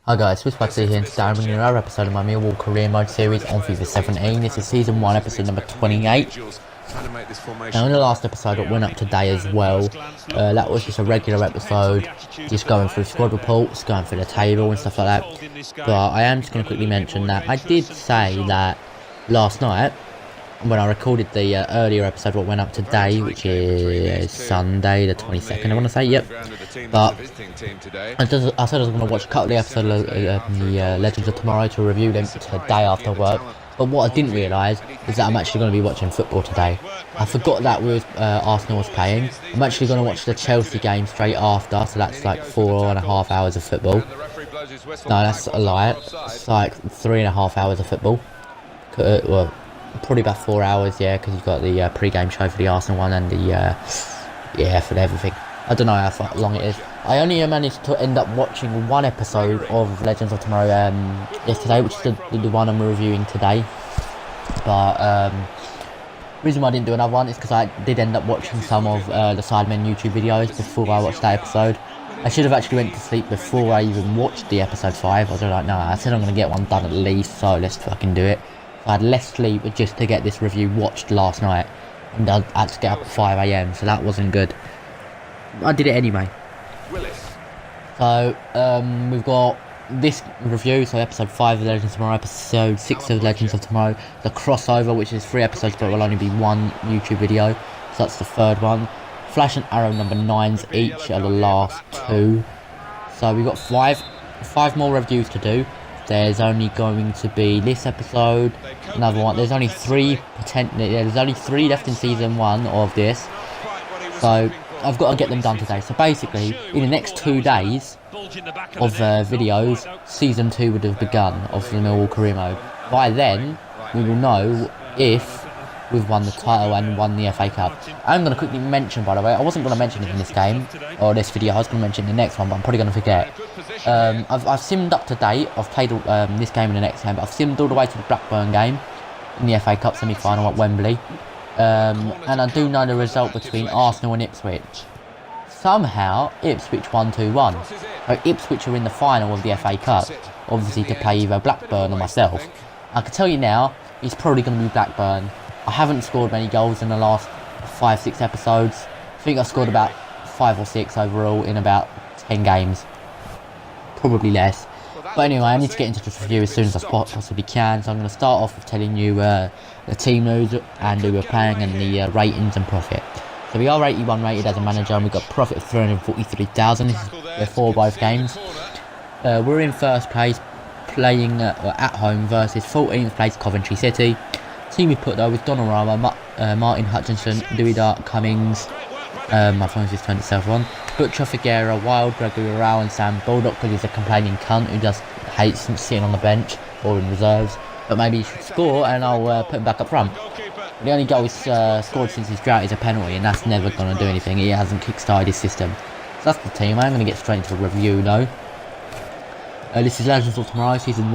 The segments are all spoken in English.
Hi guys, SwifTs here, and today I'm bringing you another episode of my Millwall career mode series on FIFA 17. This is season 1, episode number 28. Now in the last episode that went up today as well, that was just a regular episode, just going through squad reports, going through the table and stuff like that. But I am just going to quickly mention that I did say that last night, when I recorded the earlier episode what went up today, which is Sunday the 22nd, I want to say, yep. But I said I was going to watch a couple of the episodes of the Legends of Tomorrow to review them today after work. But what I didn't realise is that I'm actually going to be watching football today. I forgot that Arsenal was playing. I'm actually going to watch the Chelsea game straight after, so that's like 4.5 hours of football. No, that's a lie. It's like 3.5 hours of football. Well, probably about 4 hours, yeah, because you've got the pre-game show for the Arsenal one and the yeah, for everything. I don't know how long it is. I only managed to end up watching one episode of Legends of Tomorrow yesterday, which is the one I'm reviewing today. But the reason why I didn't do another one is because I did end up watching some of the Sidemen YouTube videos before I watched that episode. I should have actually went to sleep before I even watched the episode 5. I was like, no, I said I'm going to get one done at least, so let's fucking do it. I had less sleep just to get this review watched last night, and I had to get up at 5 AM, so that wasn't good. I did it anyway. So we've got this review, so episode 5 of Legends of Tomorrow, episode 6 of Legends of Tomorrow, the crossover, which is 3 episodes but will only be 1 YouTube video, so that's the 3rd one. Flash and Arrow number 9s each are the last 2. So we've got 5 more reviews to do. There's only going to be this episode, another one. There's only 3 there's only 3 left in season 1 of this, so I've got to get them done today. So basically, in the next 2 days of videos, season 2 would have begun of the Millwall career mode. By then, we will know if we've won the title and won the FA Cup. I'm going to quickly mention, by the way, I wasn't going to mention it in this game, or this video, I was going to mention it in the next one, but I'm probably going to forget. I've simmed up to date, I've played this game and the next game, but I've simmed all the way to the Blackburn game in the FA Cup semi-final at Wembley. And I do know the result between Arsenal and Ipswich. Somehow, Ipswich won 2-1. So Ipswich are in the final of the FA Cup, obviously to play either Blackburn or myself. I can tell you now, it's probably going to be Blackburn. I haven't scored many goals in the last 5-6 episodes. I think I scored about 5 or 6 overall in about 10 games. Probably less. But anyway, I need to get into this review as soon as I possibly can. So I'm going to start off with telling you the team news and who we're playing and the ratings and profit. So we are 81 rated as a manager and we've got profit of 343,000. This is for both games. We're in first place playing at home versus 14th place Coventry City. Team we put though with Donnarumma, Martin Hutchinson, Dewey Dart, Cummings, my phone's just turned itself on, Butcher, Figuera, Wild, Gregory Rao and Sam Bulldog, because he's a complaining cunt who just hates sitting on the bench or in reserves, but maybe he should score and I'll put him back up front. The only goal he's scored since his drought is a penalty, and that's never going to do anything. He hasn't kick-started his system. So that's the team. I'm going to get straight into the review though. This is Legends of Tomorrow, season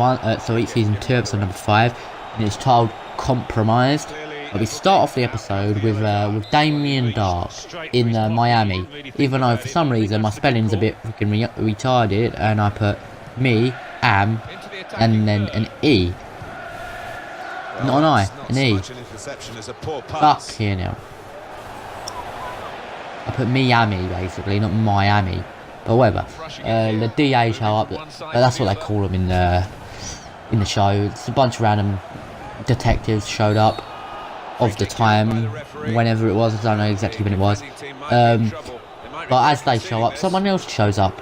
2, episode number 5, and it's titled Compromised. We start off the episode with Damien Dark in Miami, even though for some reason my spelling's a bit freaking retarded and I put me, am, and then an E. Not an I, an E. Fuck here now. I put Miami basically, not Miami. But whatever. The DA show up, that's what they call them in the show. It's a bunch of random detectives showed up of the time, whenever it was, I don't know exactly when it was. But as they show up, someone else shows up.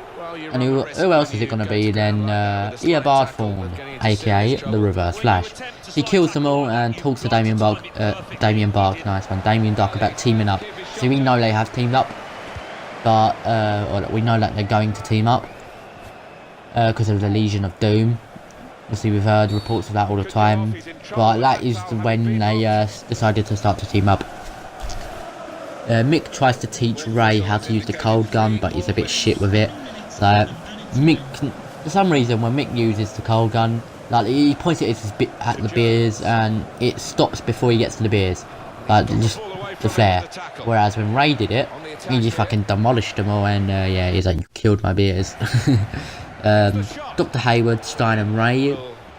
And who else is it going to be then? Eobard Thorn, aka the Reverse Flash. He kills them all and talks to Damien Bark, nice one, Damien Dark, about teaming up. So we know they have teamed up, but or we know that they're going to team up because of the Legion of Doom. Obviously we've heard reports of that all the time, but that is when they decided to start to team up. Mick tries to teach Ray how to use the cold gun, but he's a bit shit with it. So Mick, for some reason, when Mick uses the cold gun, like he points it at the beers and it stops before he gets to the beers, like just the flare. Whereas when Ray did it, he just fucking demolished them all, and yeah, he's like, you killed my beers. Dr. Hayward, Stein and Ray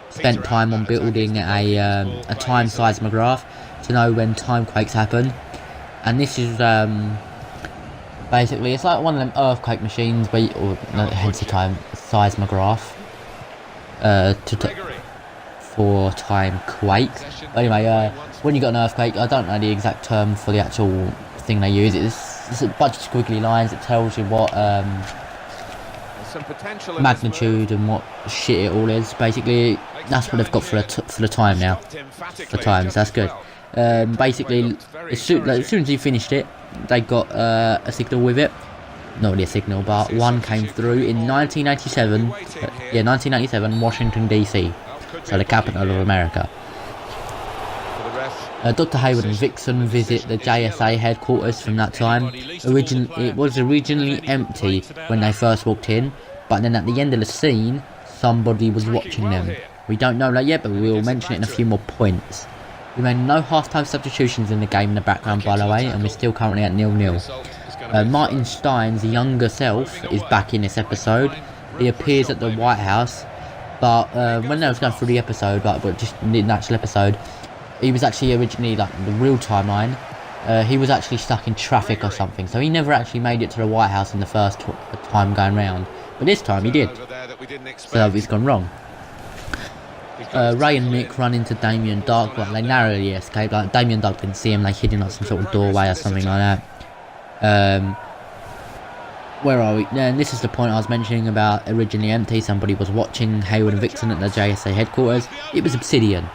spent time on building a time seismograph to know when timequakes happen. And this is basically, it's like one of them earthquake machines where hence the time seismograph for time quakes. But anyway, when you got an earthquake, I don't know the exact term for the actual thing they use. It's a bunch of squiggly lines that tells you what magnitude and what shit it all is. Basically, that's what they've got for the time now. For times, that's good. Basically, as soon as you finished it, they got a signal with it. Not really a signal, but one came through in 1987. 1987, Washington DC, so the capital of America. Dr. Hayward and Vixen visit the JSA headquarters from that time. It was originally empty when they first walked in, but then at the end of the scene, somebody was watching them. We don't know that yet, but we'll mention it in a few more points. We made no half-time substitutions in the game in the background, by the way, and we're still currently at 0-0. Martin Stein's younger self is back in this episode. He appears at the White House, but when I was going through the episode, but just in the actual episode, he was actually originally, like, the real timeline. He was actually stuck in traffic or something, so he never actually made it to the White House in the first time going round. But this time he did, so it's gone wrong. Ray and Mick run into Damien Dark, but they narrowly escape. Like, Damien Dark didn't see him, they hid in like some sort of doorway or something like that. Where are we? And this is the point I was mentioning about originally empty. Somebody was watching Hayward and Vixen at the JSA headquarters. It was Obsidian.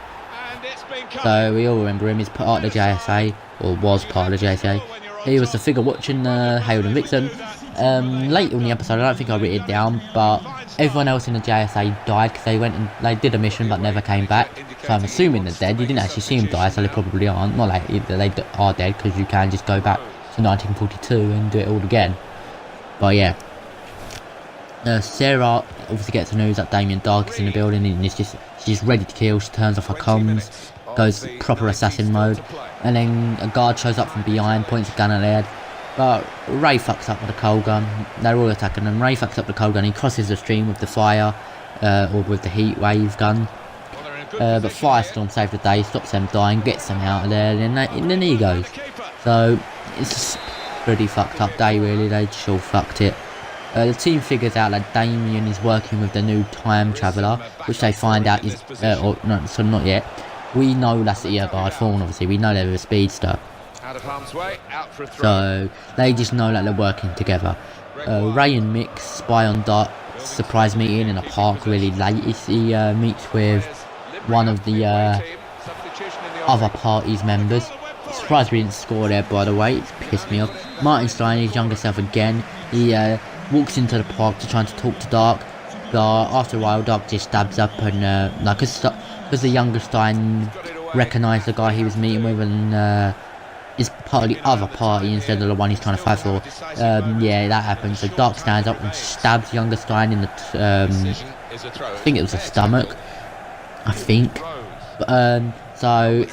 So we all remember him. He's part of the JSA, or was part of the JSA. He was the figure watching Hayward and Vixen. Later in the episode, I don't think I wrote it down, but everyone else in the JSA died because they went and they did a mission but never came back. So I'm assuming they're dead. You didn't actually see them die, so they probably aren't. Not like they are dead, because you can just go back to 1942 and do it all again. But yeah. Sarah obviously gets the news that Damien Dark is in the building, and she's ready to kill. She turns off her comms, goes proper assassin mode, and then a guard shows up from behind, points a gun at their head. But Ray fucks up with the coal gun. They're all attacking him. Ray fucks up the coal gun. He crosses the stream with the fire, or with the heat wave gun. But Firestorm saves the day, stops them dying, gets them out of there, and then he goes. So it's a pretty fucked up day, really. They just all fucked it. The team figures out that Damien is working with the new time traveller, which they find out is, so not yet. We know that's the Earguard Fawn, obviously. We know they're a speedster. So they just know that they're working together. Ray and Mick spy on Dark's surprise meeting in a park really late. He meets with one of the other party's members. Surprised we didn't score there, by the way. It's pissed me off. Martin Stein, his younger self again. He walks into the park to try to talk to Dark. But after a while, Dark just stabs up, and because the younger Stein recognised the guy he was meeting with, and is part of the other party instead of the one he's trying to fight for. Yeah, that happens. So Dark stands up and stabs younger Stein in the I think it was the stomach, I think. So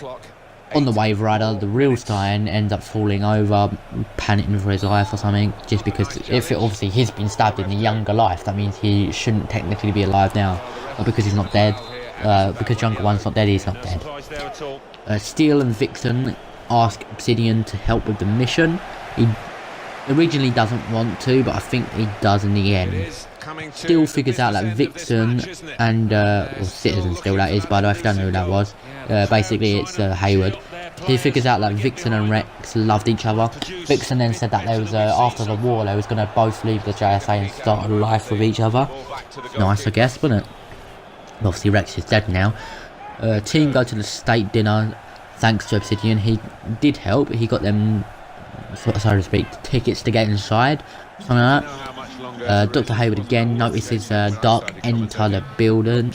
on the wave rider, the real Stein ends up falling over, panicking for his life or something, just because obviously he's been stabbed in the younger life, that means he shouldn't technically be alive now. But because he's not dead, because younger one's not dead, he's not dead. Steel and Vixen ask Obsidian to help with the mission. He originally doesn't want to, but I think he does in the end. Steel figures out that Vixen and well, Citizen Steel, that is, by the way, if you don't know who that was. Basically it's Hayward. He figures out that Vixen and Rex loved each other. Vixen then said that there was after the war they was going to both leave the JSA and start a life with each other. Nice, I guess, wasn't it? Obviously Rex is dead now. Team go to the state dinner. Thanks to Obsidian, he did help. He got them, so to speak, tickets to get inside, something like that. Dr. Hayward again notices Dark enter the building,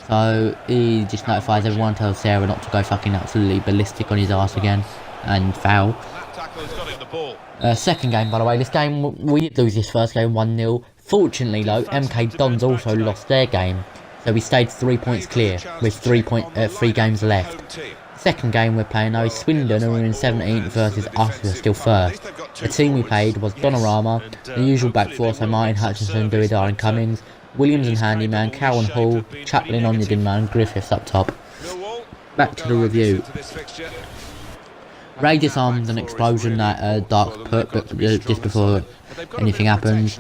so he just notifies everyone, tells Sarah not to go fucking absolutely ballistic on his ass again and foul. Second game, by the way, this game, we did lose this first game 1-0. Fortunately though, MK Dons also lost their game, so we stayed 3 points clear with 3 games left. Second game we're playing now is Swindon, who are in 17th versus us, who are still first. The team we played was Donorama, the usual back four, so Martin, Hutchinson, Duidar and Cummings, Williams and Handyman, Cowan Hall, Chaplin on your man, Griffiths up top. Back to the review. Ray disarmed an explosion that Dark put, but just before anything happens.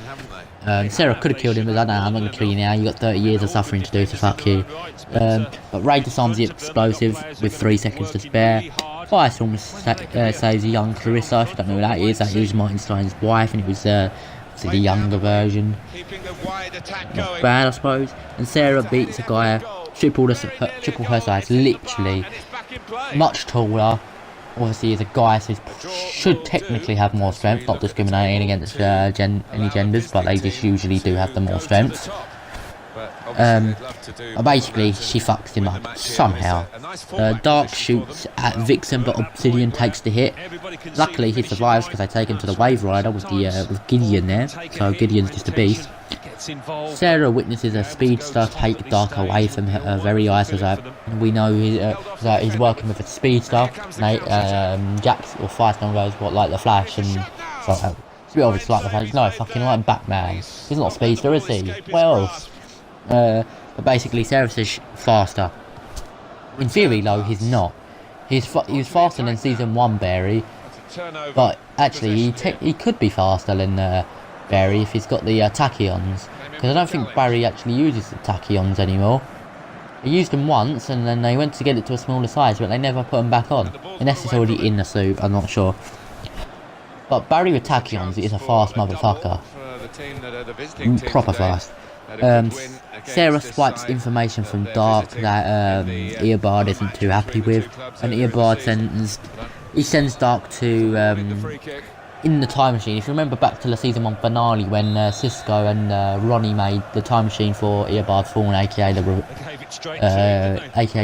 Sarah could have killed him, but I don't know, I'm not going to kill you now, you got 30 years of suffering to do, so fuck you. But Ray disarms the explosive with 3 seconds to spare. Firestorm saves a young Clarissa, if you don't know who that is Martin Stein's wife, and it was the younger version. Not bad, I suppose. And Sarah beats a guy, triple her size, literally. Much taller. Obviously, is a guy, so he should technically have more strength, not discriminating against any genders, but they just usually do have the more strength. Basically, she fucks him up somehow. Dark shoots at Vixen, but Obsidian takes the hit. Luckily, he survives because they take him to the Wave Rider with Gideon there, so Gideon's just a beast. Sarah witnesses a speedster take Dark away from her very eyes, as we know he's working with a speedster. Jax or Firestorm goes, what, like the Flash, and so it's a bit obvious like the Flash. No, fucking like Batman. He's not a speedster, is he? What else? But basically, Sarah says faster. In theory, though, he's not. He was faster than Season 1 Barry, but actually, he could be faster than Barry if he's got the tachyons, because I don't think Barry actually uses the tachyons anymore. He used them once, and then they went to get it to a smaller size, but they never put them back on, unless it's already in the suit, I'm not sure. But Barry with tachyons is a fast motherfucker. Proper fast. Sarah swipes information from Dark that Eobard isn't too happy with, and Eobard sends Dark to in the time machine. If you remember back to the Season 1 finale when Cisco and Ronnie made the time machine for Eobard Thorn, aka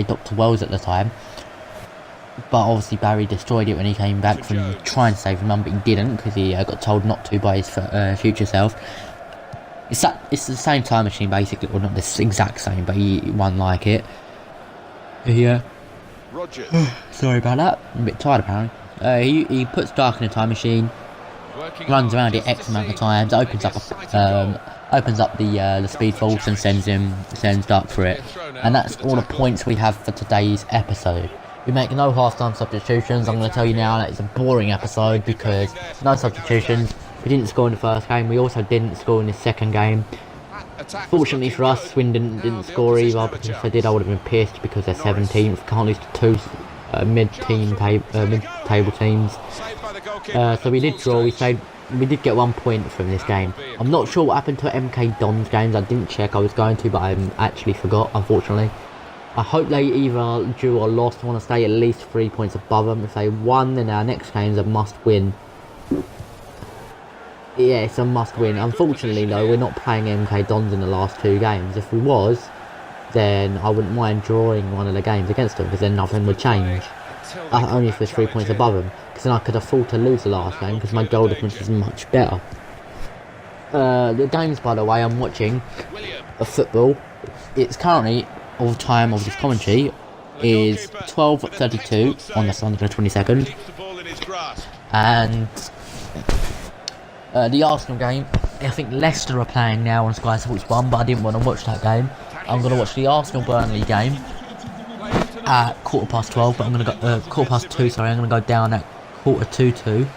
Dr. Wells at the time, but obviously Barry destroyed it when he came back from trying to save him, but he didn't because he got told not to by his future self. It's the same time machine basically, or not the exact same, but he won like it. Yeah. Sorry about that. I'm a bit tired apparently. He puts Dark in a time machine, runs around it X amount of times, opens up the speed force and sends Dark for it. And that's all the points we have for today's episode. We make no half-time substitutions. I'm going to tell you now that it's a boring episode because no substitutions. We didn't score in the first game, we also didn't score in the second game. Fortunately for us, Swindon didn't score either, because if they did I would have been pissed because they're 17th, can't lose to 2 mid-table teams. So we did draw, we did get 1 point from this game. I'm not sure what happened to MK Don's games, I didn't check, I was going to, but I actually forgot, unfortunately. I hope they either drew or lost. I want to stay at least 3 points above them. If they won, then our next game's a must-win. Yeah, it's a must-win. Unfortunately, though, we're not playing MK Dons in the last 2 games. If we was, then I wouldn't mind drawing one of the games against them, because then nothing would change. Only if there's 3 points above them, because then I could afford to lose the last game, because my goal difference is much better. The games, by the way, I'm watching of football. It's currently, all the time of this commentary, is 12:32 on the Sunday the 22nd. And the Arsenal game, I think Leicester are playing now on Sky Sports 1, but I didn't want to watch that game. I'm going to watch the Arsenal-Burnley game at 12:15, but I'm going to go, 2:15, sorry, I'm going to go down at 1:45.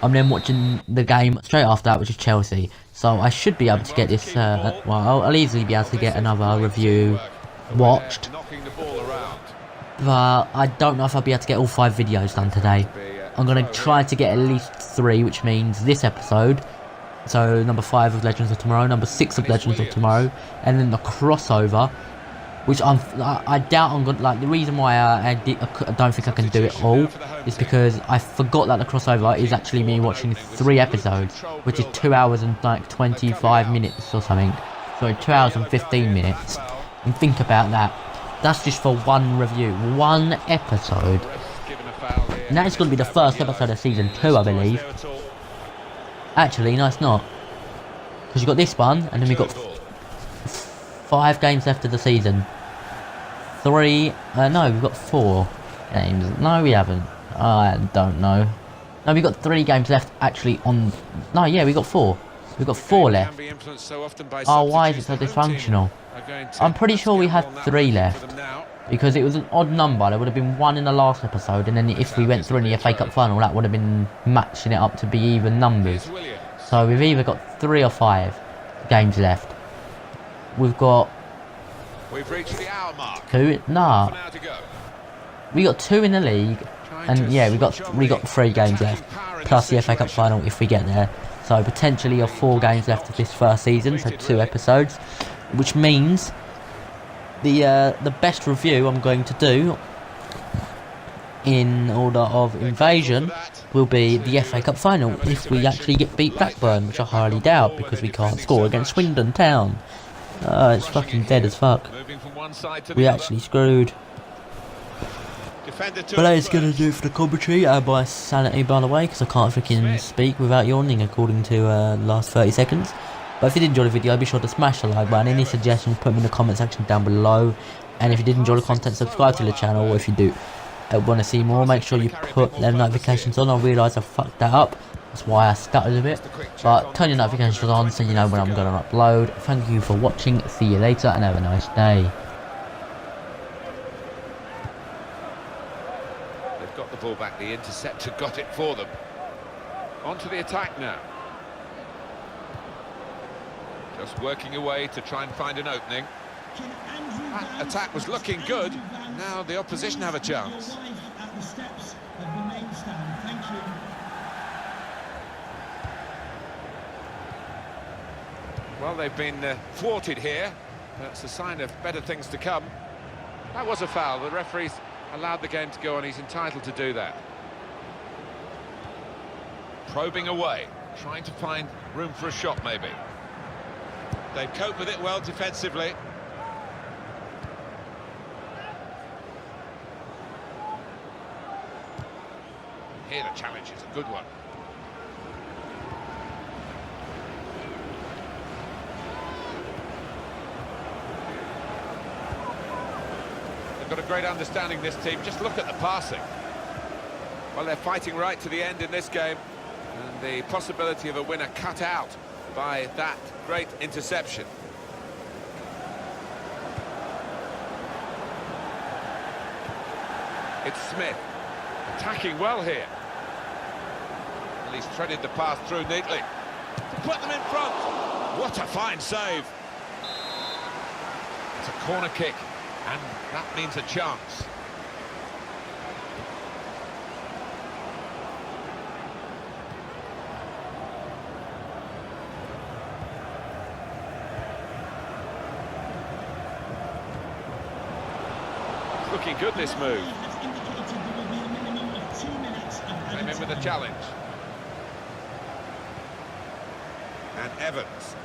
I'm then watching the game straight after that, which is Chelsea. So I should be able to get this, well, I'll easily be able to get another review watched. But I don't know if I'll be able to get all 5 videos done today. I'm going to try to get at least 3, which means this episode. So number 5 of Legends of Tomorrow, number 6 of Legends of Tomorrow, and then the crossover, which I doubt I'm going to, like, the reason why I don't think I can do it all is because I forgot that the crossover is actually me watching 3 episodes, which is 2 hours and like 25 minutes or something. So 2 hours and 15 minutes. And think about that. That's just for 1 review, 1 episode. And that is going to be the first episode of season 2, I believe. Actually, no, it's not. Because you've got this one, and then we've got 5 games left of the season. 3, no, we've got 4 games. No, we haven't. I don't know. No, we've got 3 games left actually on... No, yeah, we got 4. We've got 4 left. Oh, why is it so dysfunctional? I'm pretty sure we had 3 left. Because it was an odd number. There would have been 1 in the last episode. And then if we went through in the FA Cup final, that would have been matching it up to be even numbers. So we've either got 3 or 5 games left. We've got... We've reached the hour mark. 2? Nah. We got 2 in the league. And yeah, we got 3 games left. Plus the FA Cup final if we get there. So potentially 4 games left of this first season, so 2 episodes, which means the best review I'm going to do in order of invasion will be the FA Cup final if we actually get beat Blackburn, which I highly doubt because we can't score against Swindon Town. It's fucking dead as fuck. We actually screwed. But that is going to do it for the commentary and my sanity, by the way, because I can't freaking speak without yawning according to last 30 seconds. But if you did enjoy the video, be sure to smash the like button. Any suggestions, put them in the comment section down below. And if you did enjoy the content, subscribe to the channel. Or if you do want to see more, make sure you put them notifications on. I realise I fucked that up. That's why I stuttered a bit. But turn your notifications on so you know when I'm going to upload. Thank you for watching. See you later and have a nice day. Got the ball back, the interceptor got it for them. On to the attack now. Just working away to try and find an opening. That attack was looking good. Now the opposition have a chance. Well, they've been thwarted here. That's a sign of better things to come. That was a foul. The referee's allowed the game to go on. He's entitled to do that. Probing away, trying to find room for a shot maybe. They've coped with it well defensively. Here the challenge is a good one. Got a great understanding, this team. Just look at the passing. Well, they're fighting right to the end in this game, and the possibility of a winner cut out by that great interception. It's Smith attacking well here. Well, he's threaded the pass through neatly to put them in front. What a fine save. It's a corner kick. And that means a chance. It's looking good, this move. Came in with a challenge. And Evans.